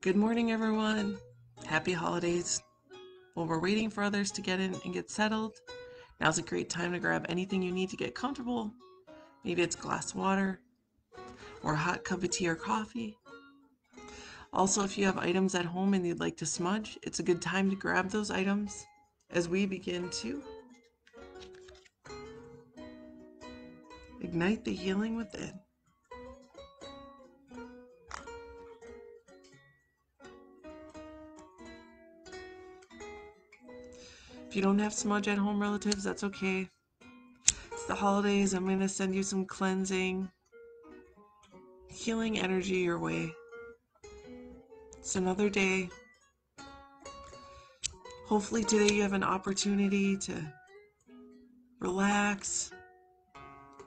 Good morning, everyone. Happy holidays. While we're waiting for others to get in and get settled, now's a great time to grab anything you need to get comfortable. Maybe it's a glass of water or a hot cup of tea or coffee. Also, if you have items at home and you'd like to smudge, it's a good time to grab those items as we begin to ignite the healing within. If you don't have smudge at home, relatives, that's okay. It's the holidays. I'm going to send you some cleansing, healing energy your way. It's another day. Hopefully today you have an opportunity to relax,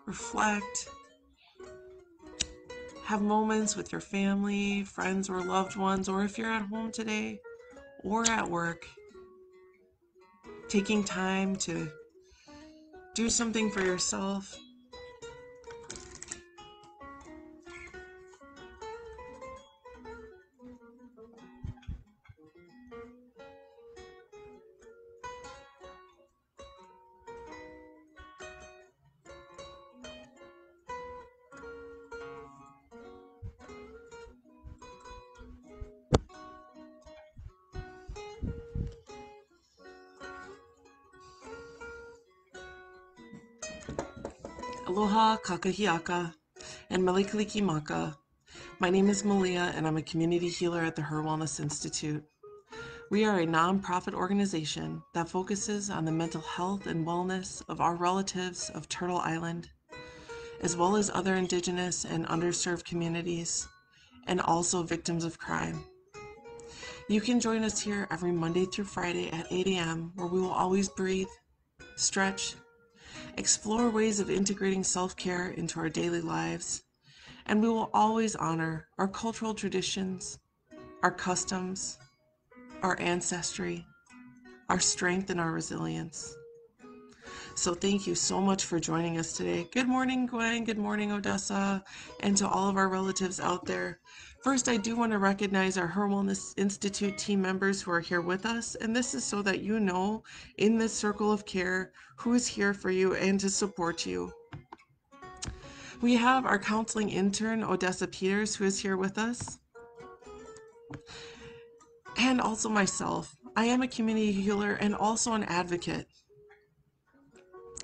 reflect, have moments with your family, friends, or loved ones, or if you're at home today or at work, taking time to do something for yourself. Aloha, kakahiaka, and malikaliki maka. My name is Malia, and I'm a community healer at the HIR Wellness Institute. We are a nonprofit organization that focuses on the mental health and wellness of our relatives of Turtle Island, as well as other Indigenous and underserved communities, and also victims of crime. You can join us here every Monday through Friday at 8 a.m., where we will always breathe, stretch, explore ways of integrating self-care into our daily lives, and we will always honor our cultural traditions, our customs, our ancestry, our strength, and our resilience. So thank you so much for joining us today. Good morning, Gwen. Good morning, Odessa, and to all of our relatives out there. First, I do want to recognize our HIR Wellness Institute team members who are here with us, and this is so that you know in this circle of care who is here for you and to support you. We have our counseling intern, Odessa Peters, who is here with us, and also myself. I am a community healer and also an advocate.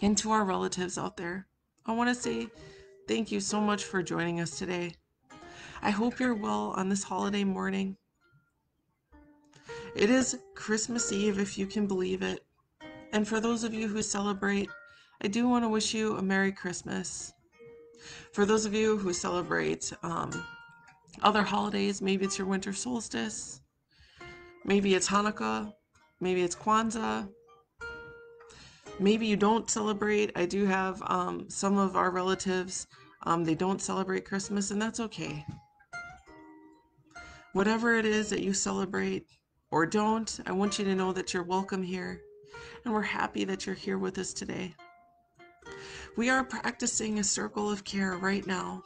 And to our relatives out there, I want to say thank you so much for joining us today. I hope you're well on this holiday morning. It is Christmas Eve, if you can believe it. And for those of you who celebrate, I do want to wish you a Merry Christmas. For those of you who celebrate other holidays, maybe it's your winter solstice, maybe it's Hanukkah, maybe it's Kwanzaa, maybe you don't celebrate. I do have some of our relatives, they don't celebrate Christmas, and that's okay. Whatever it is that you celebrate or don't, I want you to know that you're welcome here, and we're happy that you're here with us today. We are practicing a circle of care right now,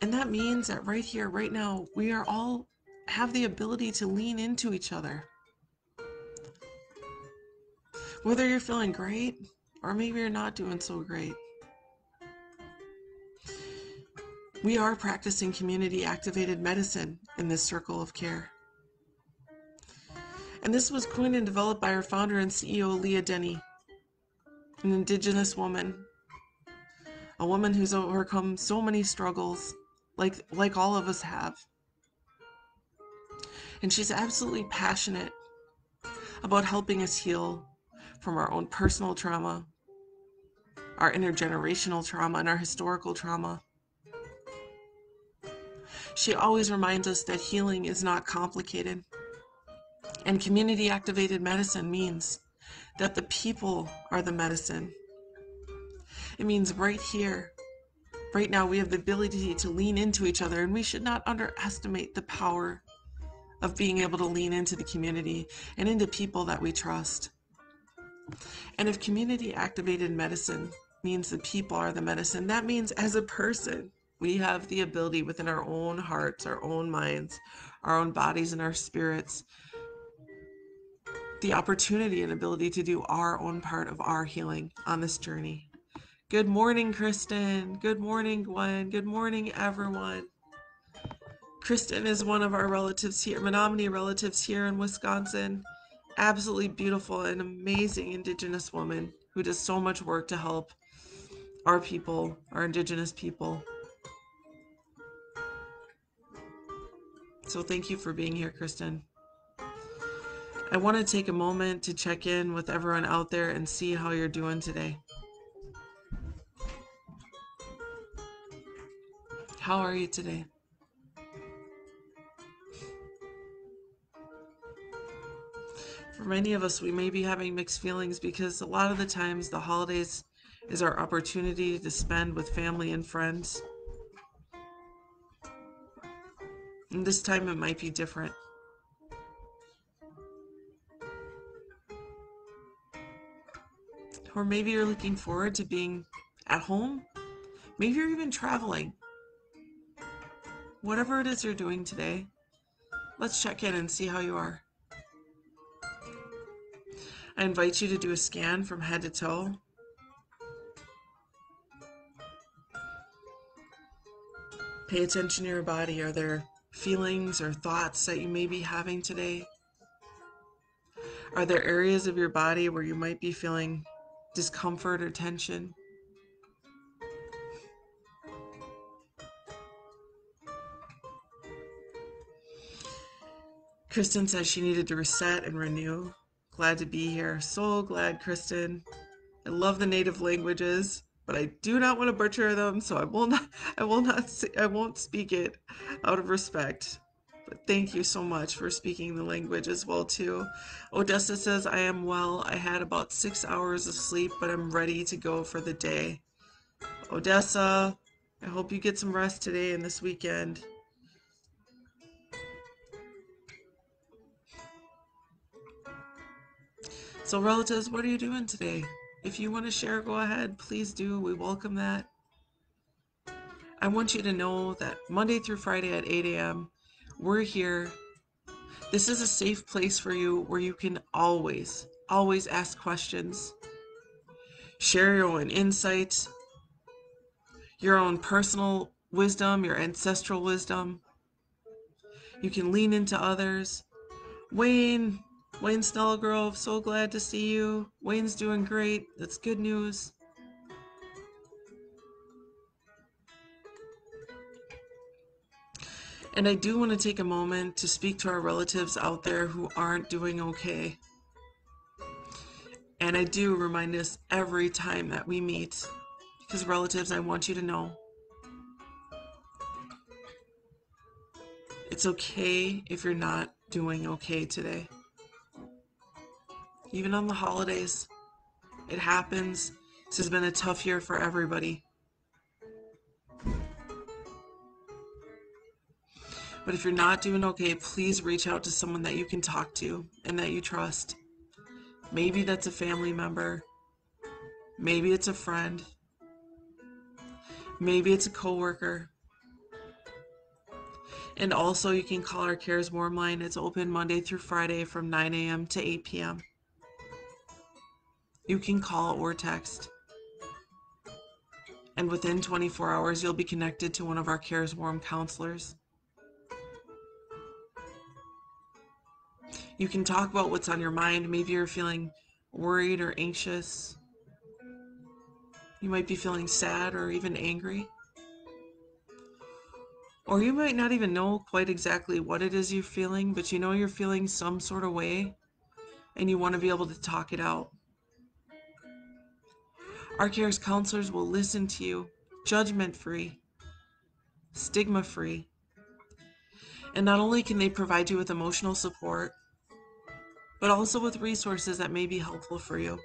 and that means that right here, right now, we are all have the ability to lean into each other. Whether you're feeling great or maybe you're not doing so great. We are practicing community activated medicine in this circle of care. And this was coined and developed by our founder and CEO, Leah Denny, an Indigenous woman, a woman who's overcome so many struggles, like all of us have. And she's absolutely passionate about helping us heal from our own personal trauma, our intergenerational trauma, and our historical trauma. She always reminds us that healing is not complicated. And community activated medicine means that the people are the medicine. It means right here, right now, we have the ability to lean into each other, and we should not underestimate the power of being able to lean into the community and into people that we trust. And if community activated medicine means the people are the medicine, that means as a person, We have the ability within our own hearts, our own minds, our own bodies, and our spirits, the opportunity and ability to do our own part of our healing on this journey. Good morning, Kristen. Good morning, Gwen. Good morning, everyone. Kristen is one of our relatives here, Menominee relatives here in Wisconsin. Absolutely beautiful and amazing Indigenous woman who does so much work to help our people, our Indigenous people. So thank you for being here, Kristen. I want to take a moment to check in with everyone out there and see how you're doing today. How are you today? For many of us, we may be having mixed feelings because a lot of the times the holidays is our opportunity to spend with family and friends. And this time it might be different. Or maybe you're looking forward to being at home. Maybe you're even traveling. Whatever it is you're doing today, let's check in and see how you are. I invite you to do a scan from head to toe. Pay attention to your body. Are there feelings or thoughts that you may be having today? Are there areas of your body where you might be feeling discomfort or tension? Kristen said she needed to reset and renew. Glad to be here. So glad, Kristen. I love the native languages, but I do not want to butcher them, so I won't speak it out of respect. But thank you so much for speaking the language as well too. Odessa says, I am well. I had about 6 hours of sleep, but I'm ready to go for the day. Odessa, I hope you get some rest today and this weekend. So relatives, what are you doing today? If you want to share, go ahead. Please do. We welcome that. I want you to know that Monday through Friday at 8 a.m., we're here. This is a safe place for you where you can always ask questions, share your own insights, your own personal wisdom, your ancestral wisdom. You can lean into others. Wayne Snellgrove, so glad to see you. Wayne's doing great. That's good news. And I do want to take a moment to speak to our relatives out there who aren't doing okay. And I do remind us every time that we meet, because relatives, I want you to know, it's okay if you're not doing okay today. Even on the holidays, it happens. This has been a tough year for everybody. But if you're not doing okay, please reach out to someone that you can talk to and that you trust. Maybe that's a family member. Maybe it's a friend. Maybe it's a coworker. And also you can call our Cares Warm line. It's open Monday through Friday from 9 a.m. to 8 p.m. You can call or text. And within 24 hours, you'll be connected to one of our Cares Warm counselors. You can talk about what's on your mind. Maybe you're feeling worried or anxious. You might be feeling sad or even angry. Or you might not even know quite exactly what it is you're feeling, but you know you're feeling some sort of way and you want to be able to talk it out. Our Cares counselors will listen to you, judgment-free, stigma-free. And not only can they provide you with emotional support, but also with resources that may be helpful for you.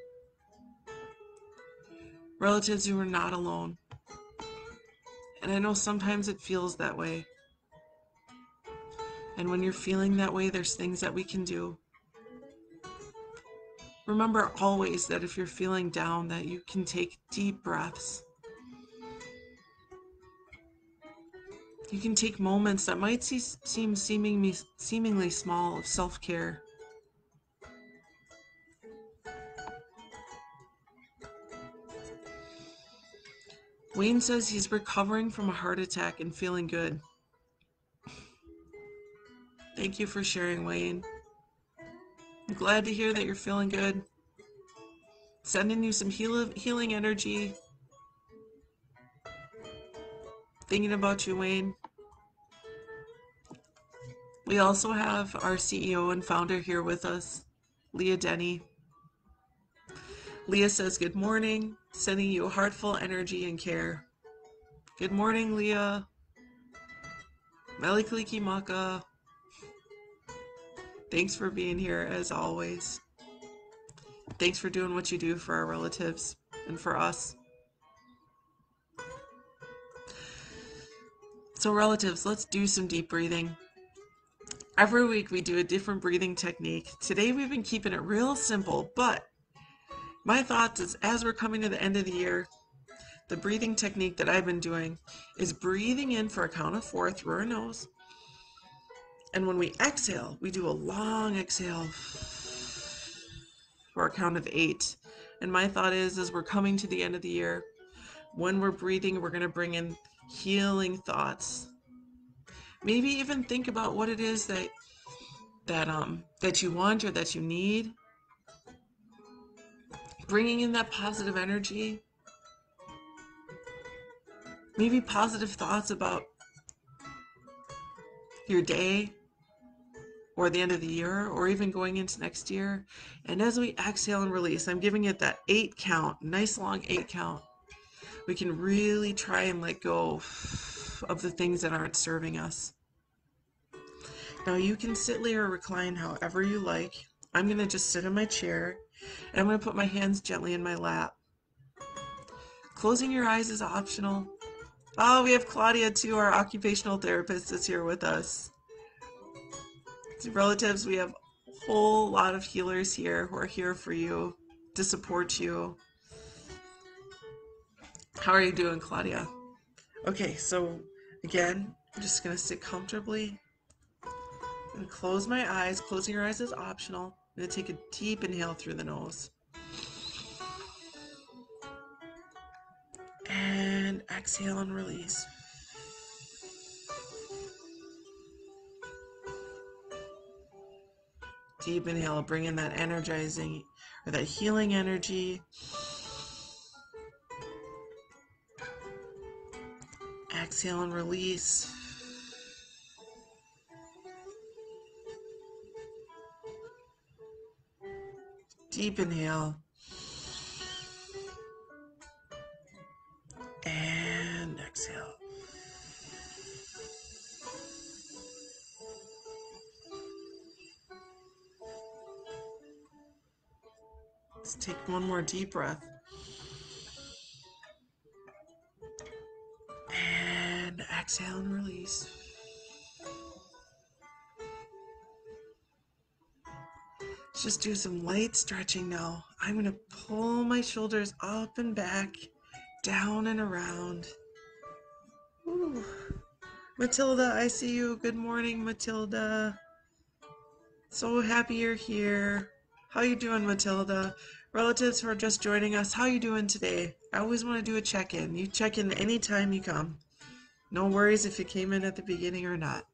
Relatives, you are not alone. And I know sometimes it feels that way. And when you're feeling that way, there's things that we can do. Remember always that if you're feeling down, that you can take deep breaths. You can take moments that might seem seemingly small of self-care. Wayne says he's recovering from a heart attack and feeling good. Thank you for sharing, Wayne. I'm glad to hear that you're feeling good. Sending you some healing energy. Thinking about you, Wayne. We also have our CEO and founder here with us, Leah Denny. Leah says, good morning, sending you heartful energy and care. Good morning, Leah. Melikaliki Maka. Thanks for being here as always. Thanks for doing what you do for our relatives and for us. So relatives, let's do some deep breathing. Every week we do a different breathing technique. Today we've been keeping it real simple, but my thoughts is as we're coming to the end of the year, the breathing technique that I've been doing is breathing in for a count of 4 through our nose. And when we exhale, we do a long exhale for a count of 8. And my thought is, as we're coming to the end of the year, when we're breathing, we're going to bring in healing thoughts. Maybe even think about what it is that you want or that you need. Bringing in that positive energy. Maybe positive thoughts about your day or the end of the year or even going into next year. And as we exhale and release, I'm giving it that 8 count, nice long 8 count. We can really try and let go of the things that aren't serving us. Now you can sit, lay, or recline however you like. I'm going to just sit in my chair and I'm going to put my hands gently in my lap. Closing your eyes is optional. Oh, we have Claudia too, our occupational therapist, is here with us. Relatives, we have a whole lot of healers here who are here for you, to support you. How are you doing, Claudia? Okay, so again, I'm just going to sit comfortably and close my eyes. Closing your eyes is optional. I'm going to take a deep inhale through the nose. And exhale and release. Deep inhale, bring in that energizing or that healing energy. Exhale and release. Deep inhale. And exhale. Let's take one more deep breath. And exhale and release. Let's just do some light stretching now. I'm going to pull my shoulders up and back, down and around. Ooh. Matilda, I see you. Good morning, Matilda. So happy you're here. How you doing, Matilda? Relatives who are just joining us, how you doing today? I always want to do a check-in. You check in anytime you come. No worries if you came in at the beginning or not.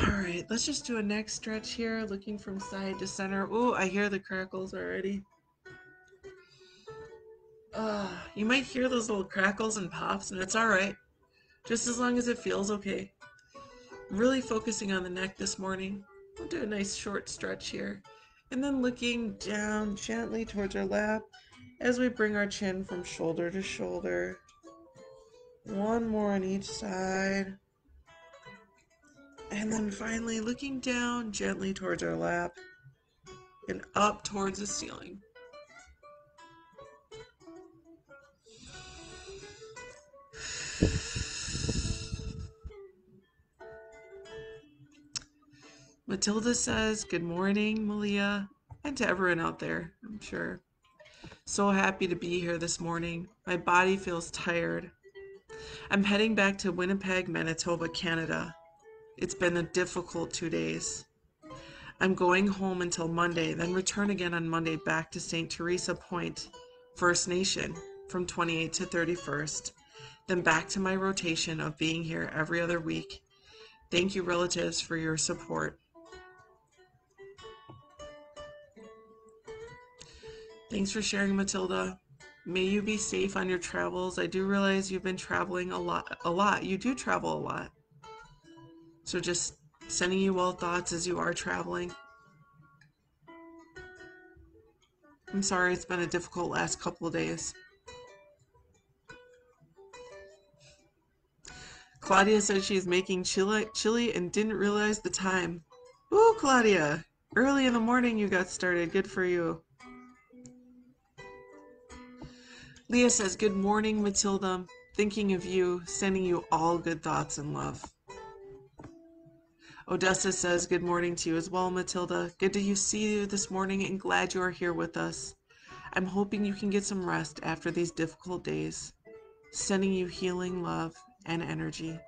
All right, let's just do a neck stretch here, looking from side to center. Ooh, I hear the crackles already. You might hear those little crackles and pops, and it's all right, just as long as it feels okay. Really focusing on the neck this morning. We'll do a nice short stretch here, and then looking down gently towards our lap as we bring our chin from shoulder to shoulder. One more on each side. And then finally looking down gently towards our lap and up towards the ceiling. Matilda says, good morning, Malia, and to everyone out there, I'm sure. So happy to be here this morning. My body feels tired. I'm heading back to Winnipeg, Manitoba, Canada. It's been a difficult 2 days. I'm going home until Monday, then return again on Monday back to St. Teresa Point, First Nation, from 28th to 31st, then back to my rotation of being here every other week. Thank you, relatives, for your support. Thanks for sharing, Matilda. May you be safe on your travels. I do realize you've been traveling a lot. You do travel a lot. So just sending you well thoughts as you are traveling. I'm sorry it's been a difficult last couple of days. Claudia says she's making chili and didn't realize the time. Ooh, Claudia! Early in the morning you got started. Good for you. Leah says, good morning, Matilda. Thinking of you, sending you all good thoughts and love. Odessa says, good morning to you as well, Matilda. Good to see you this morning and glad you are here with us. I'm hoping you can get some rest after these difficult days. Sending you healing, love, and energy.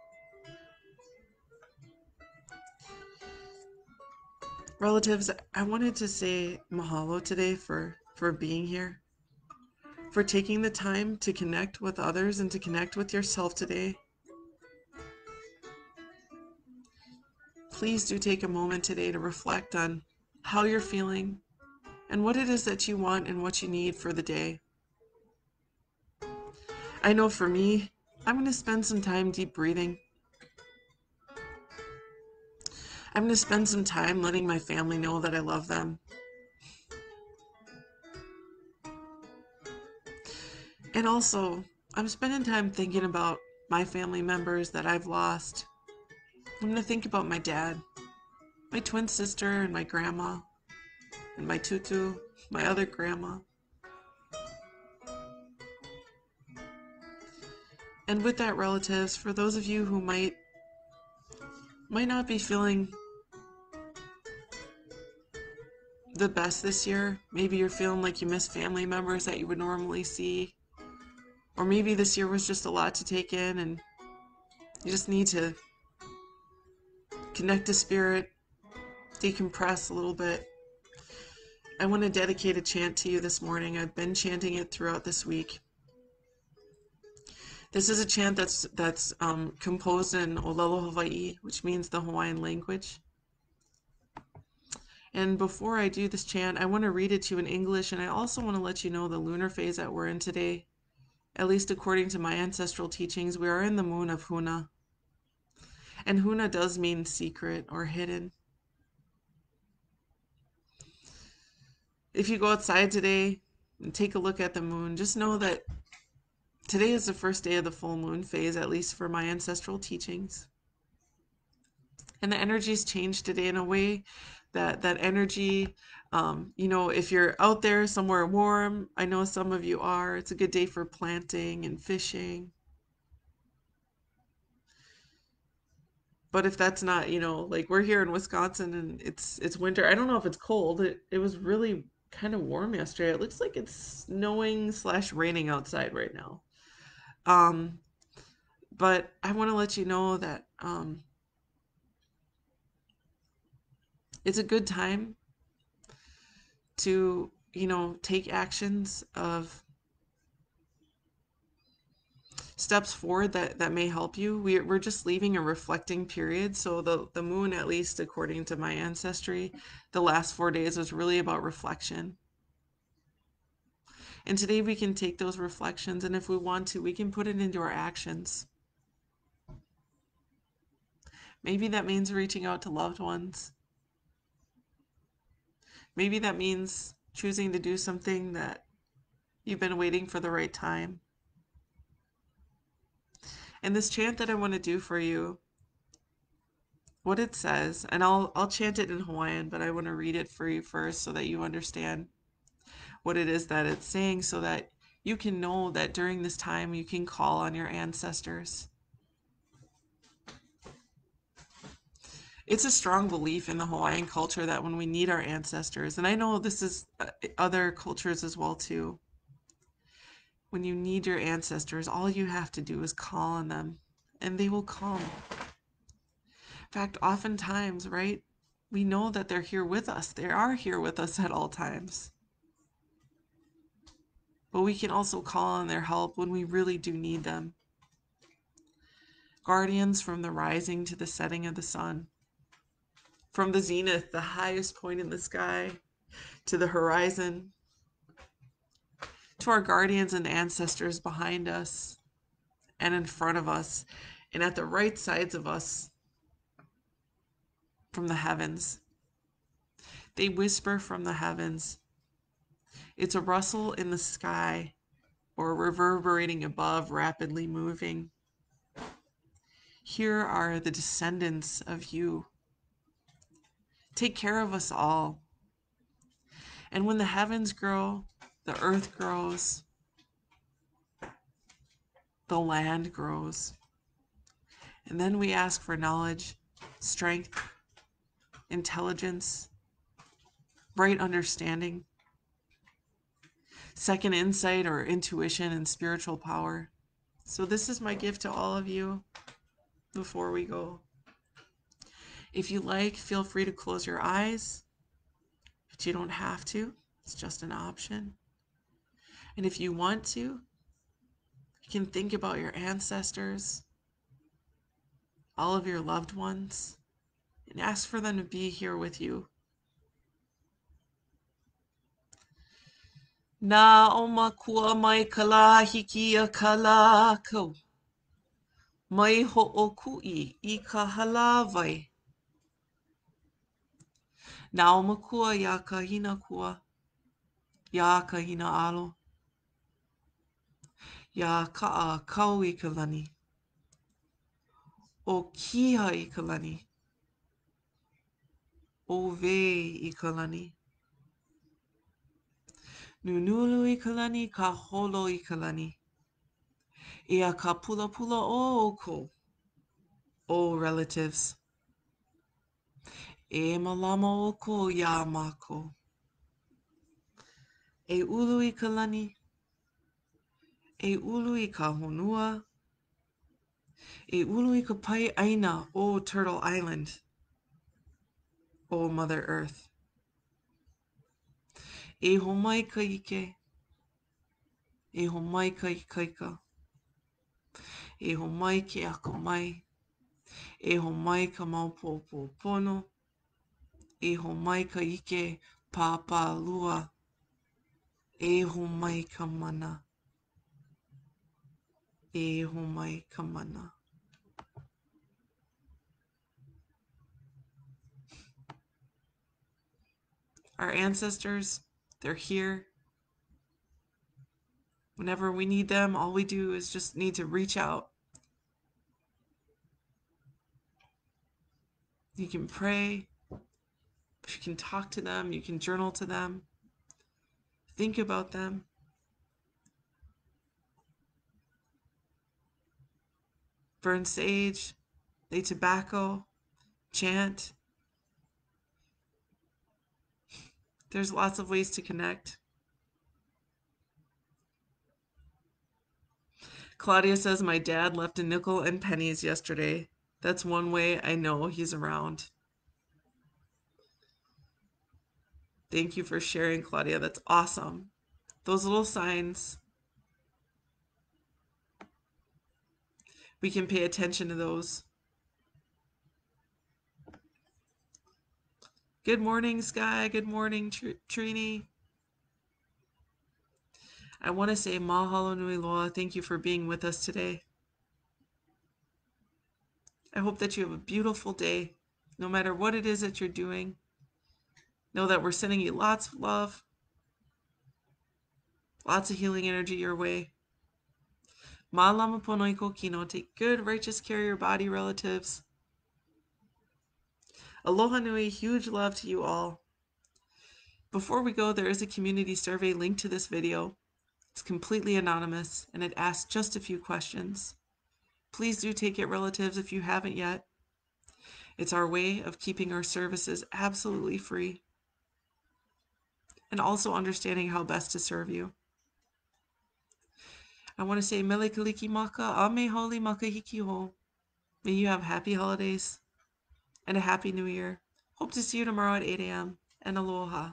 Relatives, I wanted to say mahalo today for being here, for taking the time to connect with others and to connect with yourself today. Please do take a moment today to reflect on how you're feeling and what it is that you want and what you need for the day. I know for me, I'm going to spend some time deep breathing. I'm going to spend some time letting my family know that I love them. And also, I'm spending time thinking about my family members that I've lost. I'm going to think about my dad, my twin sister, and my grandma, and my tutu, my other grandma. And with that, relatives, for those of you who might not be feeling the best this year, maybe you're feeling like you miss family members that you would normally see, or maybe this year was just a lot to take in and you just need to connect to spirit, decompress a little bit. I want to dedicate a chant to you this morning. I've been chanting it throughout this week. This is a chant that's composed in Olelo, Hawaii, which means the Hawaiian language. And before I do this chant, I want to read it to you in English, and I also want to let you know the lunar phase that we're in today. At least according to my ancestral teachings, we are in the moon of Huna. And Huna does mean secret or hidden. If you go outside today and take a look at the moon, just know that today is the first day of the full moon phase, at least for my ancestral teachings. And the energies change today in a way that energy, if you're out there somewhere warm, I know some of you are, it's a good day for planting and fishing. But if that's not, like we're here in Wisconsin and it's winter. I don't know if it's cold. It was really kind of warm yesterday. It looks like it's snowing / raining outside right now. But I want to let you know that it's a good time to, take actions of steps forward that may help you. We're just leaving a reflecting period. So the moon, at least according to my ancestry, the last 4 days was really about reflection. And today we can take those reflections, and if we want to, we can put it into our actions. Maybe that means reaching out to loved ones. Maybe that means choosing to do something that you've been waiting for the right time. And this chant that I want to do for you, what it says, and I'll chant it in Hawaiian, but I want to read it for you first so that you understand what it is that it's saying, so that you can know that during this time you can call on your ancestors. It's a strong belief in the Hawaiian culture that when we need our ancestors, and I know this is other cultures as well too, When you need your ancestors, all you have to do is call on them, and they will come. In fact, oftentimes, right, we know that they're here with us. They are here with us at all times. But we can also call on their help when we really do need them. Guardians from the rising to the setting of the sun, from the zenith, the highest point in the sky, to the horizon, to our guardians and ancestors behind us and in front of us and at the right sides of us from the heavens. They whisper from the heavens. It's a rustle in the sky or reverberating above, rapidly moving. Here are the descendants of you. Take care of us all. And when the heavens grow, the earth grows, the land grows. And then we ask for knowledge, strength, intelligence, right understanding, second insight or intuition, and spiritual power. So this is my gift to all of you before we go. If you like, feel free to close your eyes, but you don't have to. It's just an option. And if you want to, you can think about your ancestors, all of your loved ones, and ask for them to be here with you. Na o makua mai kala hiki a kala kau. Mai ho'okui I ka halawai. Na o makua ia ka hina kua. Ia ka hina alo. Ia ka a kau I ka lani. O kiha I ka lani. O ve I ka lani. Nunulu I ka lani, ka holo I ka lani. Ia ka pula pula o ko. O relatives. E malama o ko ia mako. E ulu I ka lani. E ulu I ka honua. E ulu I ka pai aina o Turtle Island. O Mother Earth. E homai ka ike. E homai ka ikaika. E homai ke ako mai. E homai ka maupōpō pono. E homai ka ike pāpā lua. E homai ka mana. E homai ka mana. Our ancestors, they're here. Whenever we need them, all we do is just need to reach out. You can pray. You can talk to them. You can journal to them. Think about them. Burn sage, lay tobacco, chant. There's lots of ways to connect. Claudia says, my dad left a nickel and pennies yesterday. That's one way I know he's around. Thank you for sharing, Claudia. That's awesome. Those little signs, we can pay attention to those. Good morning, Sky. Good morning, Trini. I want to say mahalo nui loa. Thank you for being with us today. I hope that you have a beautiful day, no matter what it is that you're doing. Know that we're sending you lots of love, lots of healing energy your way. Ma'alama pono I ko kino. Take good, righteous care of your body, relatives. Aloha nui, huge love to you all. Before we go, there is a community survey linked to this video. It's completely anonymous, and it asks just a few questions. Please do take it, relatives, if you haven't yet. It's our way of keeping our services absolutely free, and also understanding how best to serve you. I want to say mele kaliki maka, ame holi makahiki ho. May you have happy holidays and a happy new year. Hope to see you tomorrow at 8 a.m. and aloha.